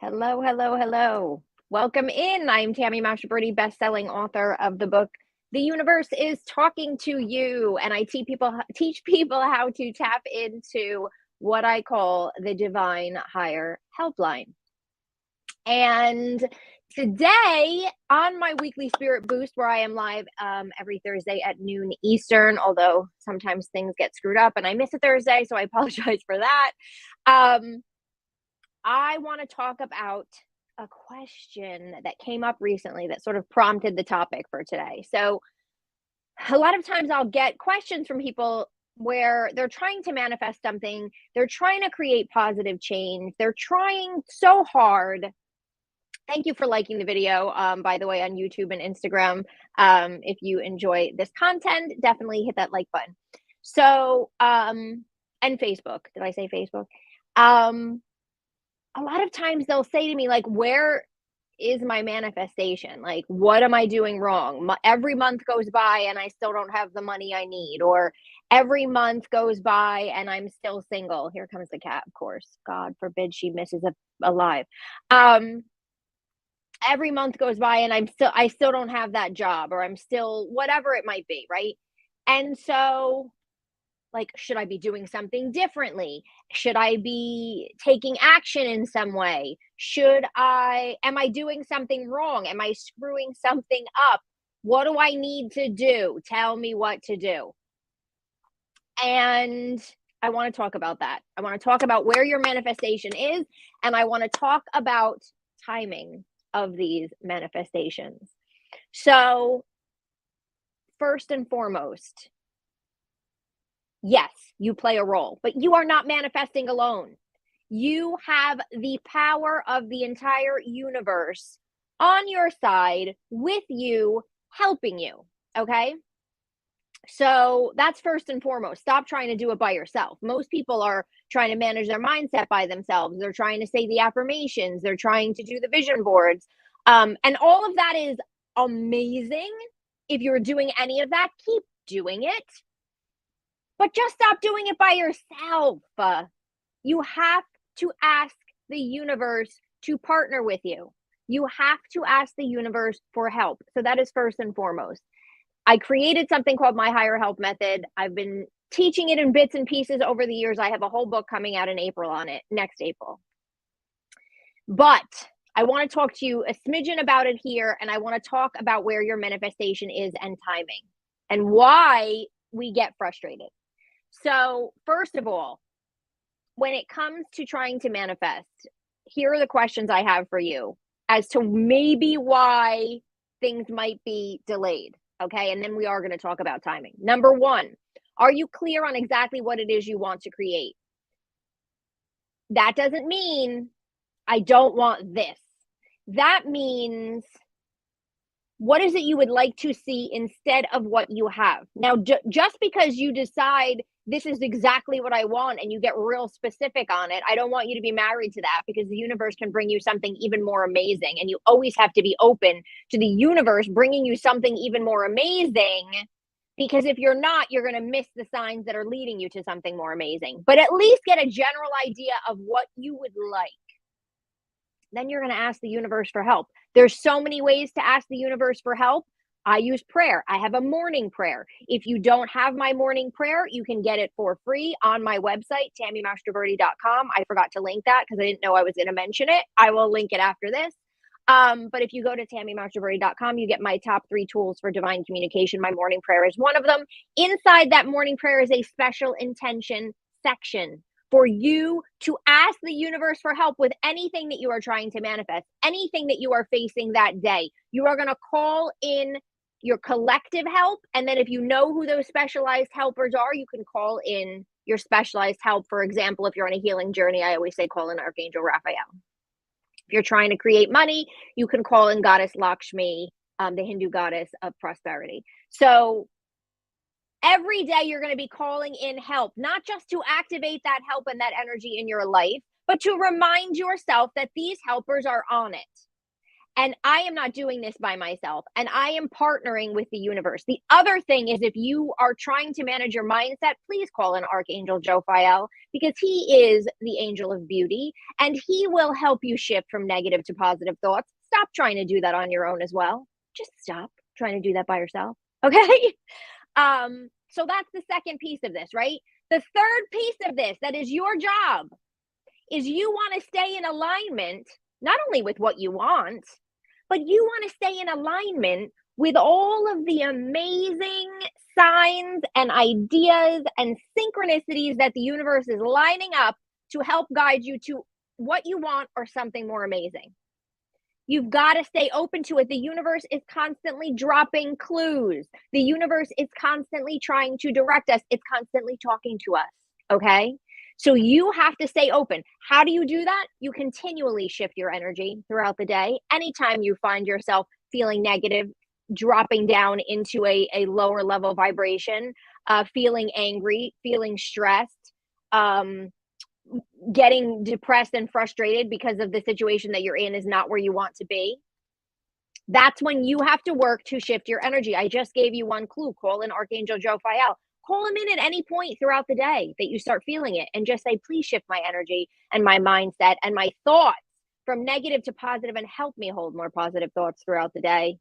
Hello, hello, hello. Welcome in. I'm Tammy Mastroberte, best-selling author of the book The Universe is Talking to You, and I teach people how to tap into what I call the divine higher helpline. And today on my weekly spirit boost, where I am live every Thursday at noon Eastern, although sometimes things get screwed up and I miss a Thursday, so I apologize for that. Um, I want to talk about a question that came up recently that sort of prompted the topic for today. So, a lot of times I'll get questions from people where they're trying to manifest something, they're trying to create positive change, they're trying so hard. Thank you for liking the video, by the way, on YouTube and Instagram. If you enjoy this content, definitely hit that like button. So, and Facebook. Did I say Facebook? Um, a lot of times they'll say to me, like, where is my manifestation? Like, what am I doing wrong? Every month goes by and I still don't have the money I need, or every month goes by and I'm still single. Here comes the cat, of course. God forbid she misses alive. Every month goes by and I still don't have that job, or I'm still whatever it might be, right? And so, like, should I be doing something differently? Should I be taking action in some way? Am I doing something wrong? Am I screwing something up? What do I need to do? Tell me what to do. And I want to talk about that. I want to talk about where your manifestation is, and I want to talk about timing of these manifestations. So, first and foremost, yes, you play a role, but you are not manifesting alone. You have the power of the entire universe on your side with you, helping you. Okay. So that's first and foremost. Stop trying to do it by yourself. Most people are trying to manage their mindset by themselves. They're trying to say the affirmations, they're trying to do the vision boards. And all of that is amazing. If you're doing any of that, keep doing it, but just stop doing it by yourself. You have to ask the universe to partner with you. You have to ask the universe for help. So that is first and foremost. I created something called my higher help method. I've been teaching it in bits and pieces over the years. I have a whole book coming out in April on it, next April. But I want to talk to you a smidgen about it here, and I want to talk about where your manifestation is and timing and why we get frustrated. So, first of all, when it comes to trying to manifest, here are the questions I have for you as to maybe why things might be delayed. Okay. And then we are going to talk about timing. Number one, are you clear on exactly what it is you want to create? That doesn't mean I don't want this. That means, what is it you would like to see instead of what you have? Now, just because you decide this is exactly what I want and you get real specific on it, I don't want you to be married to that, because the universe can bring you something even more amazing. And you always have to be open to the universe bringing you something even more amazing, because if you're not, you're going to miss the signs that are leading you to something more amazing. But at least get a general idea of what you would like. Then you're going to ask the universe for help. There's so many ways to ask the universe for help. I use prayer. I have a morning prayer. If you don't have my morning prayer, you can get it for free on my website, tammymastroberte.com. I forgot to link that because I didn't know I was going to mention it. I will link it after this. But if you go to tammymastroberte.com, you get my top 3 tools for divine communication. My morning prayer is one of them. Inside that morning prayer is a special intention section for you to ask the universe for help with anything that you are trying to manifest, anything that you are facing that day. You are going to call in your collective help. And then if you know who those specialized helpers are, you can call in your specialized help. For example, if you're on a healing journey, I always say call in Archangel Raphael. If you're trying to create money, you can call in Goddess Lakshmi, the Hindu goddess of prosperity. So every day you're going to be calling in help, not just to activate that help and that energy in your life, but to remind yourself that these helpers are on it. And I am not doing this by myself. And I am partnering with the universe. The other thing is, if you are trying to manage your mindset, please call in Archangel Jophiel, because he is the angel of beauty and he will help you shift from negative to positive thoughts. Stop trying to do that on your own as well. Just stop trying to do that by yourself. Okay. So that's the second piece of this, right? The third piece of this, that is your job, is you want to stay in alignment, not only with what you want, but you want to stay in alignment with all of the amazing signs and ideas and synchronicities that the universe is lining up to help guide you to what you want or something more amazing. You've got to stay open to it. The universe is constantly dropping clues. The universe is constantly trying to direct us. It's constantly talking to us. Okay. So you have to stay open. How do you do that? You continually shift your energy throughout the day. Anytime you find yourself feeling negative, dropping down into a lower level vibration, feeling angry, feeling stressed, getting depressed and frustrated because of the situation that you're in is not where you want to be. That's when you have to work to shift your energy. I just gave you one clue. Call in Archangel Jophiel. Call him in at any point throughout the day that you start feeling it and just say, please shift my energy and my mindset and my thoughts from negative to positive and help me hold more positive thoughts throughout the day.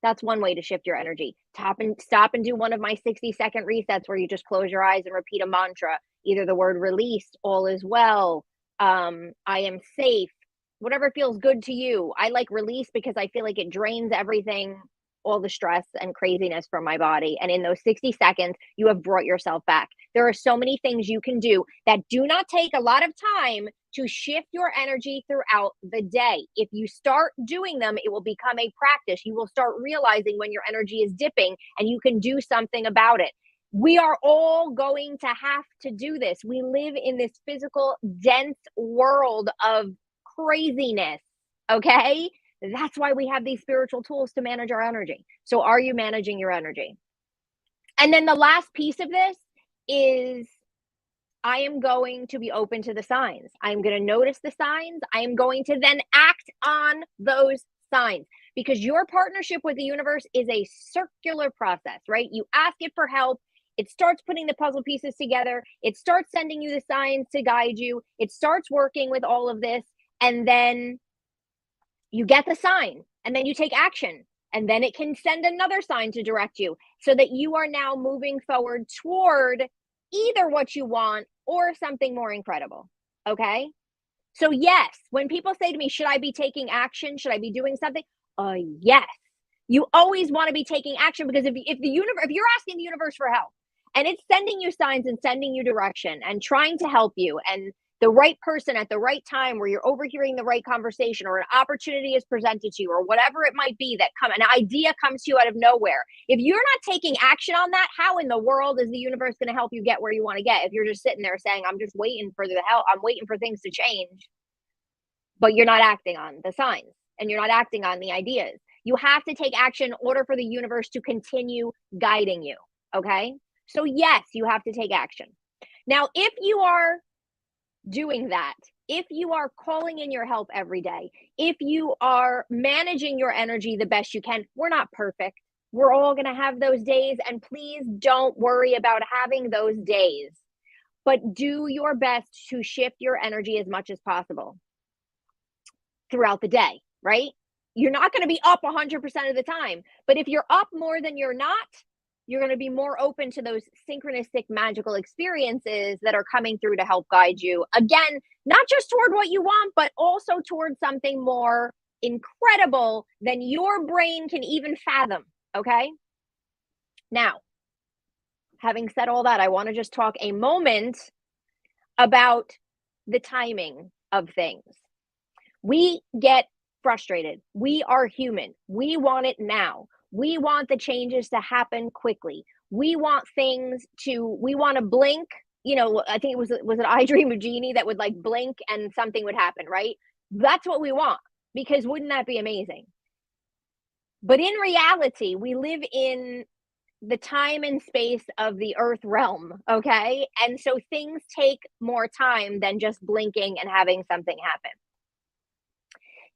That's one way to shift your energy. Stop and do one of my 60-second resets where you just close your eyes and repeat a mantra, either the word release, all is well, I am safe, whatever feels good to you. I like release because I feel like it drains everything, all the stress and craziness from my body. And in those 60 seconds, you have brought yourself back. There are so many things you can do that do not take a lot of time to shift your energy throughout the day. If you start doing them, it will become a practice. You will start realizing when your energy is dipping and you can do something about it. We are all going to have to do this. We live in this physical, dense world of craziness. Okay? That's why we have these spiritual tools to manage our energy. So are you managing your energy? And then the last piece of this is, I am going to be open to the signs. I'm going to notice the signs. I am going to then act on those signs, because your partnership with the universe is a circular process, right? You ask it for help. It starts putting the puzzle pieces together. It starts sending you the signs to guide you. It starts working with all of this. And then you get the sign and then you take action. And then it can send another sign to direct you so that you are now moving forward toward either what you want or something more incredible. Okay. So yes, when people say to me, should I be taking action? Should I be doing something? Yes. You always want to be taking action, because if you're asking the universe for help and it's sending you signs and sending you direction and trying to help you, and the right person at the right time where you're overhearing the right conversation, or an opportunity is presented to you, or whatever it might be, an idea comes to you out of nowhere. If you're not taking action on that, how in the world is the universe going to help you get where you want to get? If you're just sitting there saying, I'm just waiting for the help, I'm waiting for things to change, but you're not acting on the signs and you're not acting on the ideas. You have to take action in order for the universe to continue guiding you. Okay. So yes, you have to take action. Now, if you are doing that, if you are calling in your help every day, if you are managing your energy the best you can, we're not perfect. We're all going to have those days, and please don't worry about having those days, but do your best to shift your energy as much as possible throughout the day, right? You're not going to be up 100% of the time, but if you're up more than you're not, you're going to be more open to those synchronistic magical experiences that are coming through to help guide you. Again, not just toward what you want, but also toward something more incredible than your brain can even fathom. Okay. Now, having said all that, I want to just talk a moment about the timing of things. We get frustrated. We are human. We want it now. We want the changes to happen quickly. We want to blink. I think was it I Dream of Jeannie that would like blink and something would happen, right? That's what we want, because wouldn't that be amazing? But in reality, we live in the time and space of the earth realm, okay? And so things take more time than just blinking and having something happen.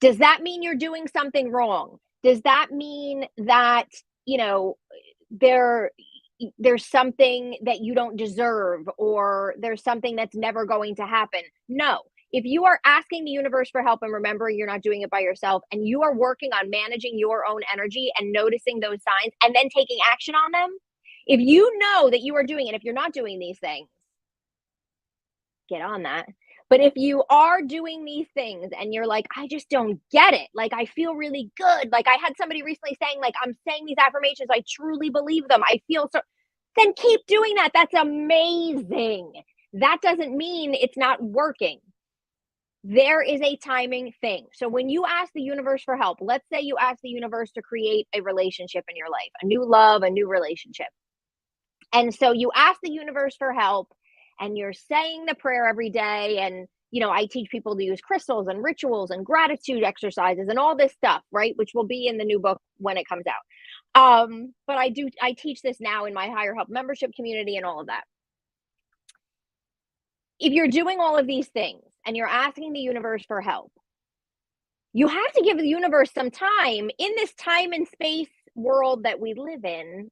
Does that mean you're doing something wrong? Does that mean that, you know, there there's something that you don't deserve, or there's something that's never going to happen? No. If you are asking the universe for help, and remember, you're not doing it by yourself, and you are working on managing your own energy and noticing those signs and then taking action on them, if you know that you are doing it, if you're not doing these things, get on that. But if you are doing these things and you're like, I just don't get it. Like, I feel really good. Like, I had somebody recently saying, like, I'm saying these affirmations. I truly believe them. I feel so. Then keep doing that. That's amazing. That doesn't mean it's not working. There is a timing thing. So when you ask the universe for help, let's say you ask the universe to create a relationship in your life, a new love, a new relationship. And so you ask the universe for help, and you're saying the prayer every day. And, I teach people to use crystals and rituals and gratitude exercises and all this stuff, right? Which will be in the new book when it comes out. But I teach this now in my Higher Help membership community and all of that. If you're doing all of these things and you're asking the universe for help, you have to give the universe some time in this time and space world that we live in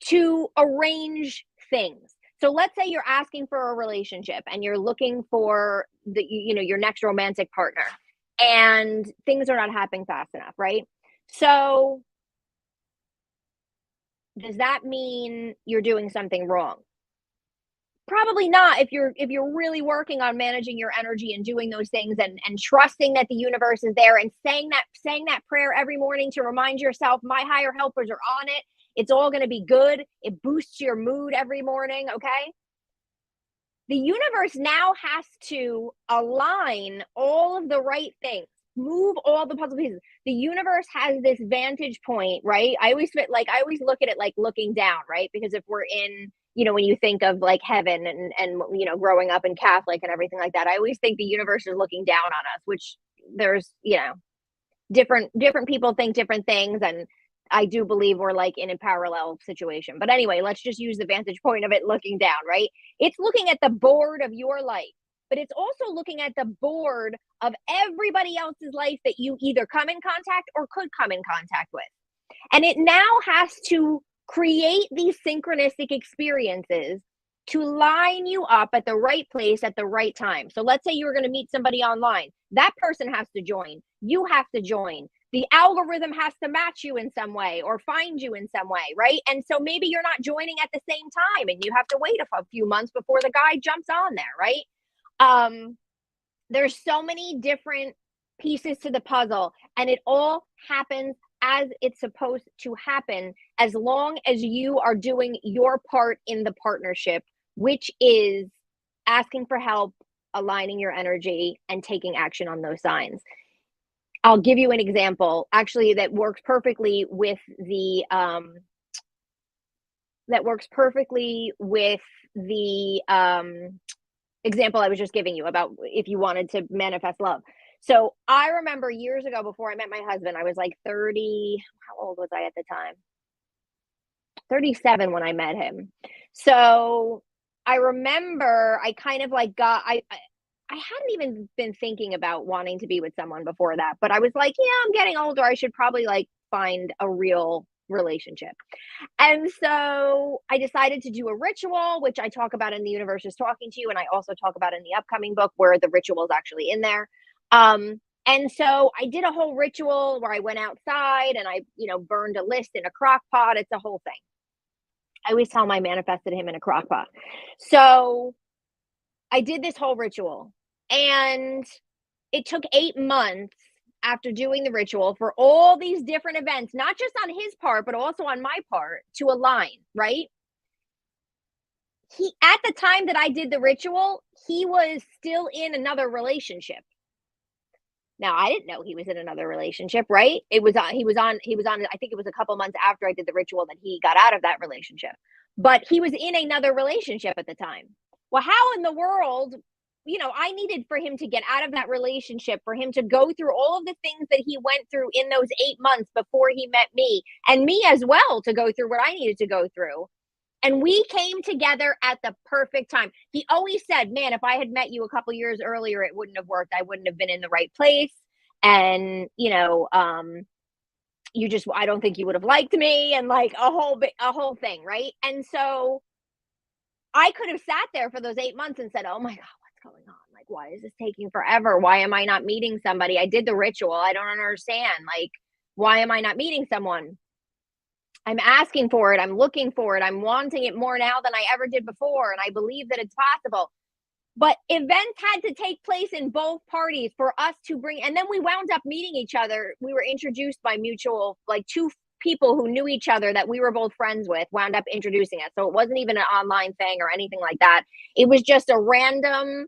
to arrange things. So let's say you're asking for a relationship and you're looking for your next romantic partner, and things are not happening fast enough, right? So does that mean you're doing something wrong? Probably not. If you're really working on managing your energy and doing those things, and trusting that the universe is there, and saying that prayer every morning to remind yourself, my higher helpers are on it. It's all going to be good. It boosts your mood every morning, okay? The universe now has to align all of the right things, move all the puzzle pieces. The universe has this vantage point, right? I always look at it like looking down, right? Because if we're in, when you think of like heaven and growing up in Catholic and everything like that, I always think the universe is looking down on us, which there's, different people think different things, and I do believe we're like in a parallel situation. But anyway, let's just use the vantage point of it looking down, right? It's looking at the board of your life, but it's also looking at the board of everybody else's life that you either come in contact or could come in contact with. And it now has to create these synchronistic experiences to line you up at the right place at the right time. So let's say you were going to meet somebody online. That person has to join. You have to join. The algorithm has to match you in some way or find you in some way, right? And so maybe you're not joining at the same time, and you have to wait a few months before the guy jumps on there, right? There's so many different pieces to the puzzle, and it all happens as it's supposed to happen, as long as you are doing your part in the partnership, which is asking for help, aligning your energy, and taking action on those signs. I'll give you an example, actually, that works perfectly with the example I was just giving you about if you wanted to manifest love. So I remember years ago, before I met my husband, I was like 30. How old was I at the time? 37 when I met him. So I remember I kind of like I hadn't even been thinking about wanting to be with someone before that, but I was like, yeah, I'm getting older. I should probably like find a real relationship. And so I decided to do a ritual, which I talk about in The Universe Is Talking to You. And I also talk about in the upcoming book, where the ritual is actually in there. And so I did a whole ritual where I went outside and I, burned a list in a crock pot. It's a whole thing. I always tell him I manifested him in a crock pot. So I did this whole ritual, and it took 8 months after doing the ritual for all these different events, not just on his part, but also on my part, to align, right? At the time that I did the ritual, he was still in another relationship. Now, I didn't know he was in another relationship, right? He was on, I think it was a couple months after I did the ritual that he got out of that relationship, but he was in another relationship at the time. Well, how in the world, I needed for him to get out of that relationship, for him to go through all of the things that he went through in those 8 months before he met me, and me as well, to go through what I needed to go through. And we came together at the perfect time. He always said, man, if I had met you a couple years earlier, it wouldn't have worked. I wouldn't have been in the right place. and I don't think you would have liked me, and like a whole thing, right? And so I could have sat there for those 8 months and said, oh my God, what's going on? Like, why is this taking forever? Why am I not meeting somebody? I did the ritual. I don't understand. Like, why am I not meeting someone? I'm asking for it. I'm looking for it. I'm wanting it more now than I ever did before. And I believe that it's possible. But events had to take place in both parties for us to bring, and then we wound up meeting each other. We were introduced by mutual, like two people who knew each other that we were both friends with, wound up introducing us. So it wasn't even an online thing or anything like that. It was just a random,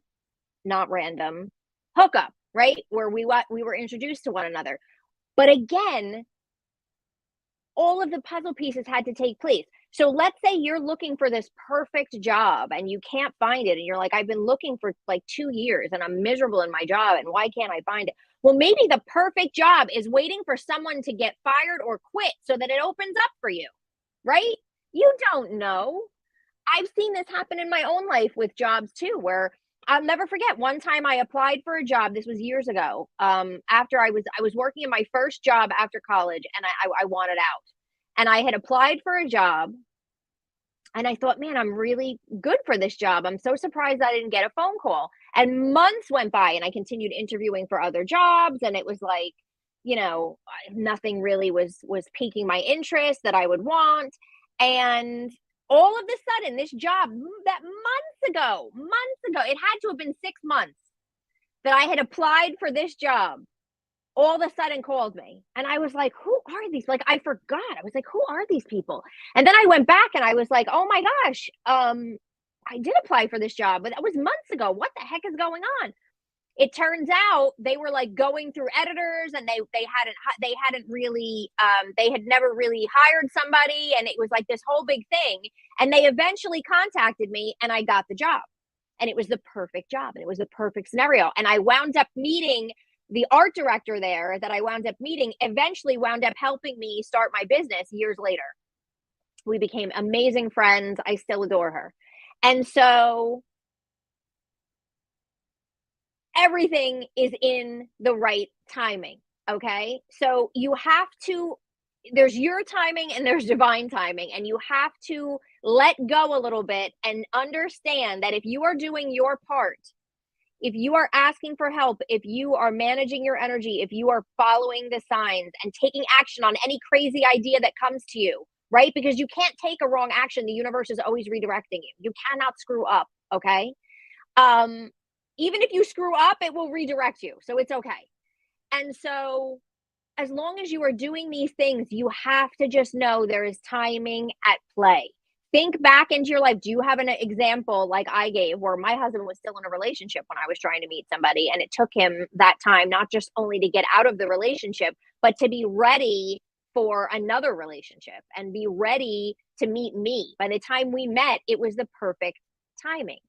not random, hookup, right? Where we were introduced to one another. But again, all of the puzzle pieces had to take place. So let's say you're looking for this perfect job and you can't find it. And you're like, I've been looking for like 2 years and I'm miserable in my job. And why can't I find it? Well, maybe the perfect job is waiting for someone to get fired or quit so that it opens up for you, right? You don't know. I've seen this happen in my own life with jobs too, where I'll never forget one time I applied for a job. This was years ago. After I was working in my first job after college, and I wanted out, and I had applied for a job, and I thought, man, I'm really good for this job. I'm so surprised I didn't get a phone call. And months went by, and I continued interviewing for other jobs, and it was like, nothing really was piquing my interest that I would want, and all of a sudden, this job that months ago, it had to have been 6 months that I had applied for this job, all of a sudden called me. And I was like, who are these? Like, I forgot. I was like, who are these people? And then I went back and I was like, oh my gosh, I did apply for this job, but that was months ago. What the heck is going on? It turns out they were like going through editors, and they hadn't really they had never really hired somebody, and it was like this whole big thing, and they eventually contacted me and I got the job, and it was the perfect job, and it was the perfect scenario, and I wound up meeting the art director there that I wound up meeting, eventually wound up helping me start my business years later. We became amazing friends. I still adore her. And so everything is in the right timing. Okay. So there's your timing and there's divine timing, and you have to let go a little bit and understand that if you are doing your part, if you are asking for help, if you are managing your energy, if you are following the signs and taking action on any crazy idea that comes to you, right? Because you can't take a wrong action. The universe is always redirecting you. You cannot screw up. Okay. Even if you screw up, it will redirect you. So it's okay. And so as long as you are doing these things, you have to just know there is timing at play. Think back into your life. Do you have an example like I gave, where my husband was still in a relationship when I was trying to meet somebody, and it took him that time, not just only to get out of the relationship, but to be ready for another relationship and be ready to meet me. By the time we met, it was the perfect timing.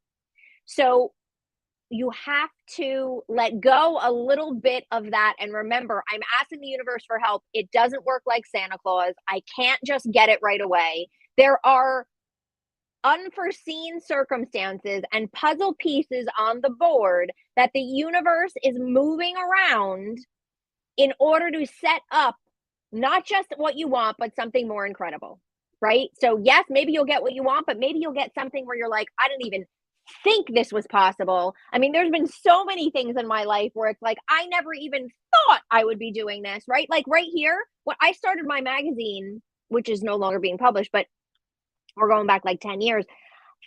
So you have to let go a little bit of that. And remember, I'm asking the universe for help. It doesn't work like Santa Claus. I can't just get it right away. There are unforeseen circumstances and puzzle pieces on the board that the universe is moving around in order to set up not just what you want, but something more incredible, right? So yes, maybe you'll get what you want, but maybe you'll get something where you're like, I didn't even think this was possible. I mean, there's been so many things in my life where it's like, I never even thought I would be doing this, right? Like right here, when I started my magazine, which is no longer being published, but we're going back like 10 years,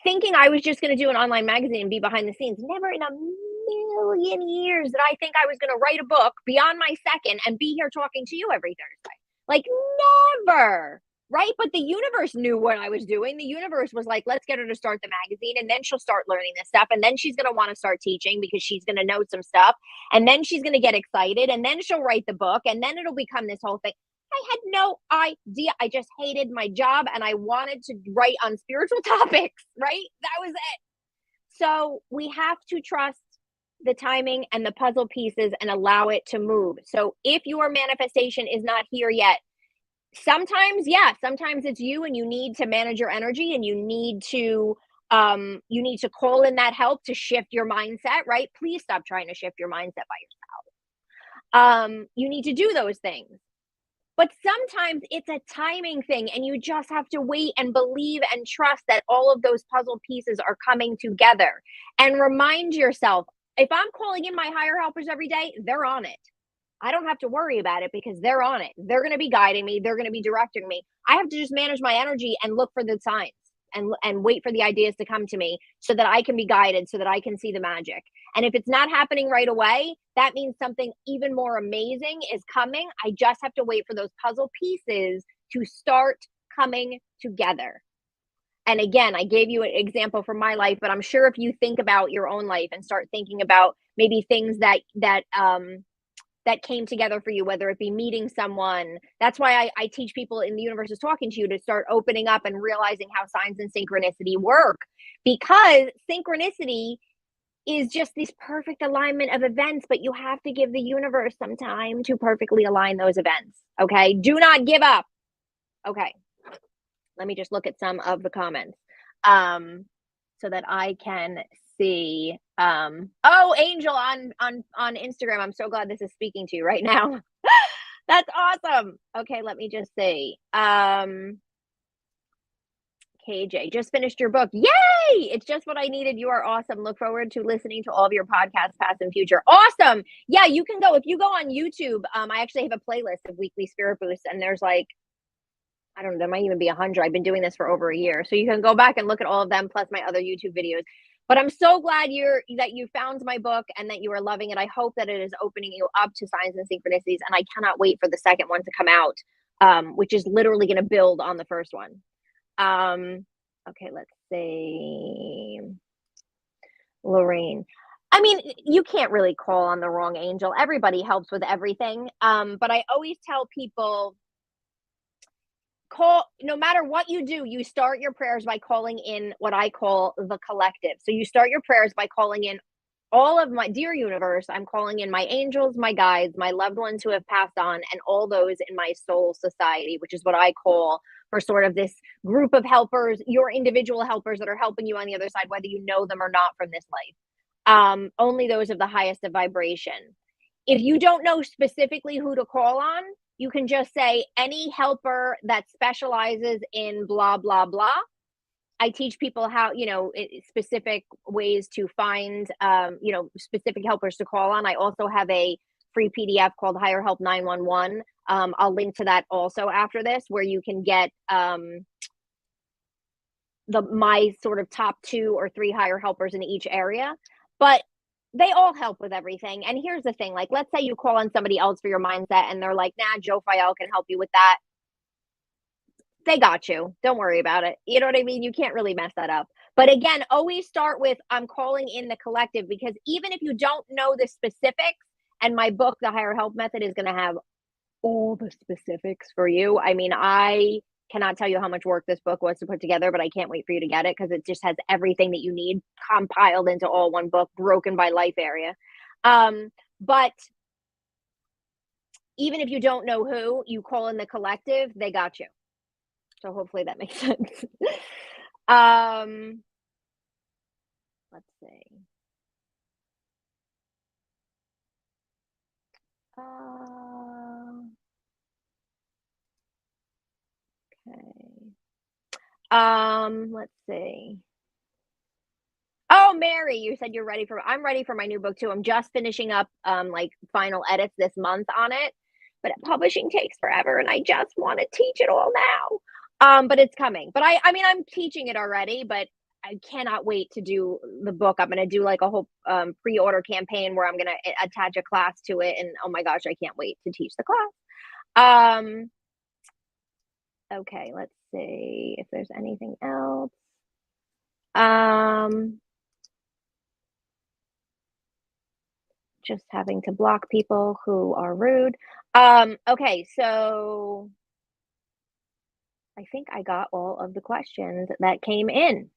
thinking I was just going to do an online magazine and be behind the scenes. Never in a million years did I think I was going to write a book, be on my second, and be here talking to you every Thursday. Like, never. Right? But the universe knew what I was doing. The universe was like, let's get her to start the magazine, and then she'll start learning this stuff. And then she's going to want to start teaching because she's going to know some stuff. And then she's going to get excited, and then she'll write the book, and then it'll become this whole thing. I had no idea. I just hated my job, and I wanted to write on spiritual topics, right? That was it. So we have to trust the timing and the puzzle pieces and allow it to move. So if your manifestation is not here yet, sometimes it's you, and you need to manage your energy, and you need to call in that help to shift your mindset, right? Please stop trying to shift your mindset by You need to do those things. But sometimes it's a timing thing, and you just have to wait and believe and trust that all of those puzzle pieces are coming together. And remind yourself, if I'm calling in my higher helpers every day, they're on it. I don't have to worry about it because they're on it. They're going to be guiding me, they're going to be directing me. I have to just manage my energy and look for the signs and wait for the ideas to come to me so that I can be guided, so that I can see the magic. And if it's not happening right away, that means something even more amazing is coming. I just have to wait for those puzzle pieces to start coming together. And again, I gave you an example from my life, but I'm sure if you think about your own life and start thinking about maybe things that came together for you, whether it be meeting someone. That's why I teach people in the universe is talking to you to start opening up and realizing how signs and synchronicity work, because synchronicity is just this perfect alignment of events, but you have to give the universe some time to perfectly align those events. Okay. Do not give up. Okay. Let me just look at some of the comments so that I can see. Oh, Angel on Instagram. I'm so glad this is speaking to you right now. That's awesome. Okay, let me just see. KJ, just finished your book. Yay! It's just what I needed. You are awesome. Look forward to listening to all of your podcasts, past and future. Awesome. Yeah, you can go. If you go on YouTube, I actually have a playlist of weekly spirit boosts, and there's like, I don't know, there might even be 100. I've been doing this for over a year. So you can go back and look at all of them, plus my other YouTube videos. But I'm so glad that you found my book and that you are loving it. I hope that it is opening you up to signs and synchronicities. And I cannot wait for the second one to come out, which is literally going to build on the first one. Okay, let's see. Lorraine. I mean, you can't really call on the wrong angel. Everybody helps with everything. But I always tell people, no matter what you do, you start your prayers by calling in what I call the collective. So you start your prayers by calling in all of my dear universe. I'm calling in my angels, my guides, my loved ones who have passed on, and all those in my soul society, which is what I call for sort of this group of helpers, your individual helpers that are helping you on the other side, whether you know them or not from this life. Only those of the highest of vibration. If you don't know specifically who to call on, you can just say any helper that specializes in blah, blah, blah. I teach people how, specific ways to find, specific helpers to call on. I also have a free PDF called Higher Help 911. I'll link to that also after this, where you can get my sort of top 2 or 3 higher helpers in each area. But they all help with everything. And here's the thing, like, let's say you call on somebody else for your mindset and they're like, nah, Joe Fayel can help you with that. They got you. Don't worry about it. You know what I mean? You can't really mess that up. But again, always start with, I'm calling in the collective, because even if you don't know the specifics, and my book, The Higher Help Method, is going to have all the specifics for you. I mean, I cannot tell you how much work this book was to put together, but I can't wait for you to get it, because it just has everything that you need compiled into all one book, broken by life area. But even if you don't know who, you call in the collective, they got you. So hopefully that makes sense. Let's see. Okay. Let's see. Oh, Mary, you said I'm ready for my new book too. I'm just finishing up like final edits this month on it, but publishing takes forever and I just want to teach it all now. But it's coming. But I mean, I'm teaching it already, but I cannot wait to do the book. I'm going to do like a whole pre-order campaign where I'm going to attach a class to it. And oh my gosh, I can't wait to teach the class. Okay, let's see if there's anything else. Just having to block people who are rude. Okay, so I think I got all of the questions that came in.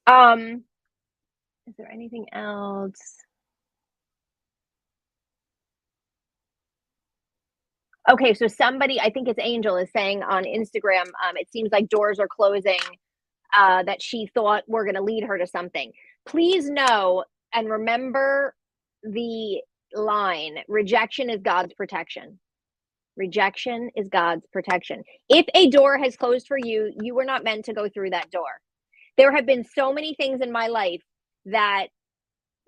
Is there anything else? Okay, so somebody, I think it's Angel, is saying on Instagram, it seems like doors are closing that she thought were going to lead her to something. Please know and remember line. Rejection is God's protection. Rejection is God's protection. If a door has closed for you, you were not meant to go through that door. There have been so many things in my life that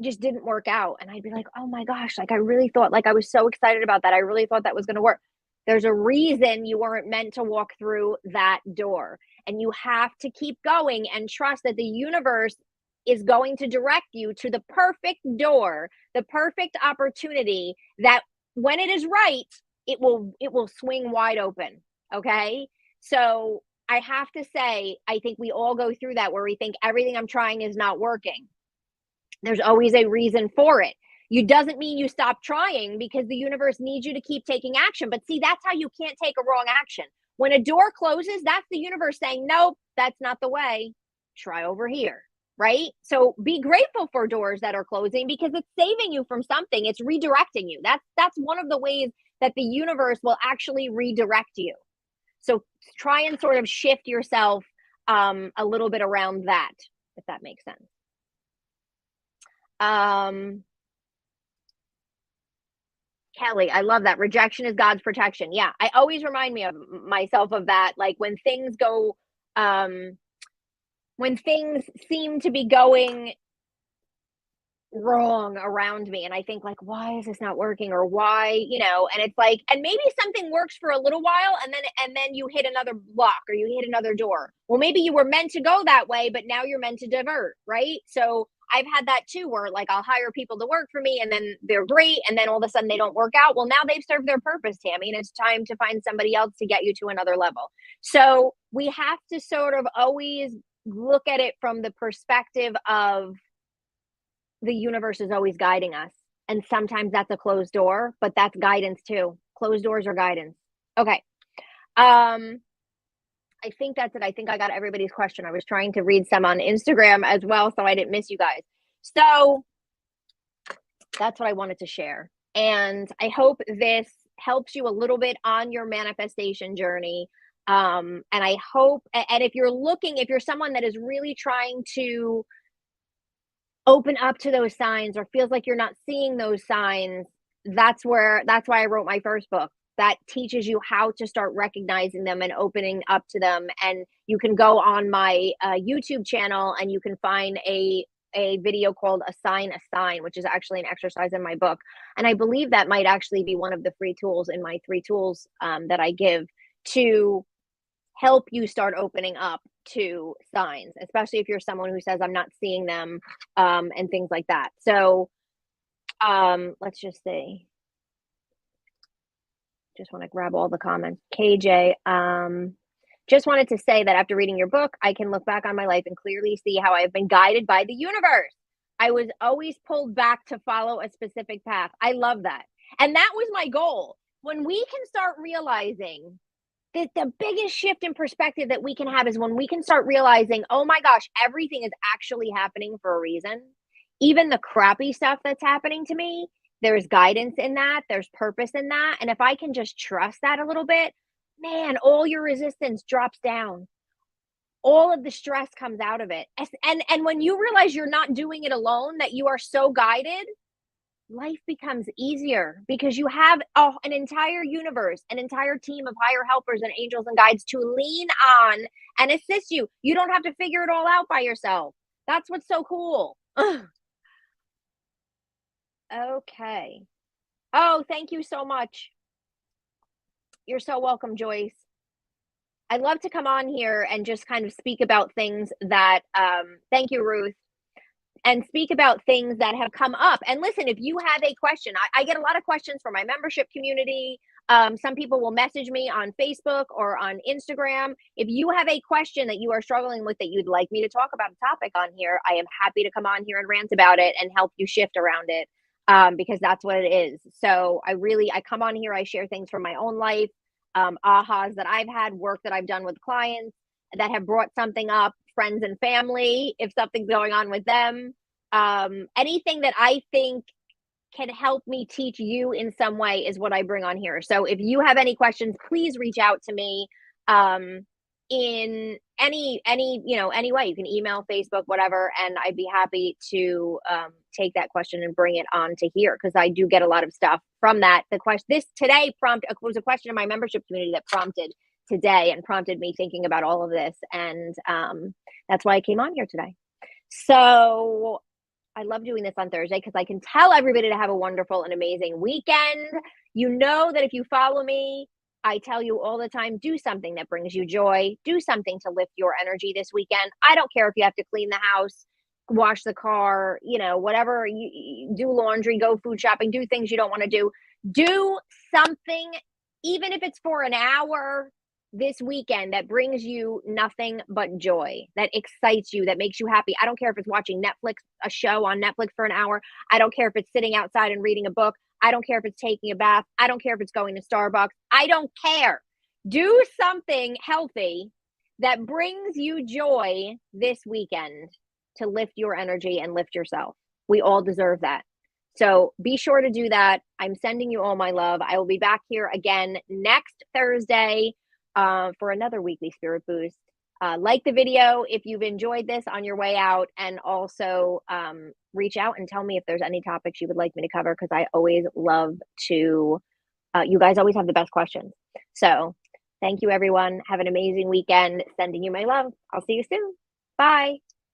just didn't work out. And I'd be like, oh my gosh, like I really thought, like I was so excited about that. I really thought that was going to work. There's a reason you weren't meant to walk through that door. And you have to keep going and trust that the universe is going to direct you to the perfect door, the perfect opportunity that when it is right, it will swing wide open. Okay. So I have to say, I think we all go through that where we think everything I'm trying is not working. There's always a reason for it. It doesn't mean you stop trying because the universe needs you to keep taking action. But see, that's how you can't take a wrong action. When a door closes, that's the universe saying, nope, that's not the way. Try over here, right? So be grateful for doors that are closing because it's saving you from something. It's redirecting you. That's one of the ways that the universe will actually redirect you. So try and sort of shift yourself a little bit around that, if that makes sense. Kelly, I love that. Rejection is God's protection. Yeah, I always remind myself of that. Like when things when things seem to be going wrong around me and I think like, why is this not working? Or why, and it's like, and maybe something works for a little while and then you hit another block or you hit another door. Well, maybe you were meant to go that way, but now you're meant to divert, right? So I've had that too, where like I'll hire people to work for me and then they're great. And then all of a sudden they don't work out. Well, now they've served their purpose, Tammy, and it's time to find somebody else to get you to another level. So we have to sort of always look at it from the perspective of the universe is always guiding us. And sometimes that's a closed door, but that's guidance too. Closed doors are guidance. Okay. I think that's it. I think I got everybody's question. I was trying to read some on Instagram as well, so I didn't miss you guys. So that's what I wanted to share. And I hope this helps you a little bit on your manifestation journey. And I hope, and if you're someone that is really trying to open up to those signs or feels like you're not seeing those signs, that's why I wrote my first book. That teaches you how to start recognizing them and opening up to them. And you can go on my YouTube channel and you can find a video called a sign, which is actually an exercise in my book. And I believe that might actually be one of the free tools in my 3 tools that I give to help you start opening up to signs, especially if you're someone who says, I'm not seeing them, and things like that. So let's just see. Just want to grab all the comments. KJ, just wanted to say that after reading your book, I can look back on my life and clearly see how I've been guided by the universe. I was always pulled back to follow a specific path. I love that. And that was my goal. When we can start realizing that the biggest shift in perspective that we can have is when we can start realizing, oh my gosh, everything is actually happening for a reason. Even the crappy stuff that's happening to me, there's guidance in that. There's purpose in that. And if I can just trust that a little bit, man, all your resistance drops down. All of the stress comes out of it. And when you realize you're not doing it alone, that you are so guided, life becomes easier because you have an entire universe, an entire team of higher helpers and angels and guides to lean on and assist you. You don't have to figure it all out by yourself. That's what's so cool. Okay. Oh, thank you so much. You're so welcome, Joyce. I love to come on here and just kind of speak about things that, thank you, Ruth, and speak about things that have come up. And listen, if you have a question, I get a lot of questions from my membership community. Some people will message me on Facebook or on Instagram. If you have a question that you are struggling with that you'd like me to talk about a topic on here, I am happy to come on here and rant about it and help you shift around it, because that's what it is. So I come on here, I share things from my own life, ahas that I've had, work that I've done with clients that have brought something up, friends and family, if something's going on with them, anything that I think can help me teach you in some way is what I bring on here. So if you have any questions, please reach out to me. in any way. You can email, Facebook, whatever, and I'd be happy to take that question and bring it on to here, because I do get a lot of stuff from that. The question this today was a question in my membership community that prompted today and prompted me thinking about all of this, and that's why I came on here today. So I love doing this on Thursday because I can tell everybody to have a wonderful and amazing weekend. You know that if you follow me, I tell you all the time, do something that brings you joy. Do something to lift your energy this weekend. I don't care if you have to clean the house, wash the car, whatever, you do laundry, go food shopping, do things you don't want to do. Do something, even if it's for an hour this weekend, that brings you nothing but joy, that excites you, that makes you happy. I don't care if it's watching Netflix, a show on Netflix for an hour. I don't care if it's sitting outside and reading a book. I don't care if it's taking a bath. I don't care if it's going to Starbucks. I don't care. Do something healthy that brings you joy this weekend to lift your energy and lift yourself. We all deserve that. So be sure to do that. I'm sending you all my love. I will be back here again next Thursday for another weekly spirit boost. Like the video if you've enjoyed this on your way out, and also reach out and tell me if there's any topics you would like me to cover, because I always love to, you guys always have the best questions. So thank you, everyone. Have an amazing weekend. Sending you my love. I'll see you soon. Bye.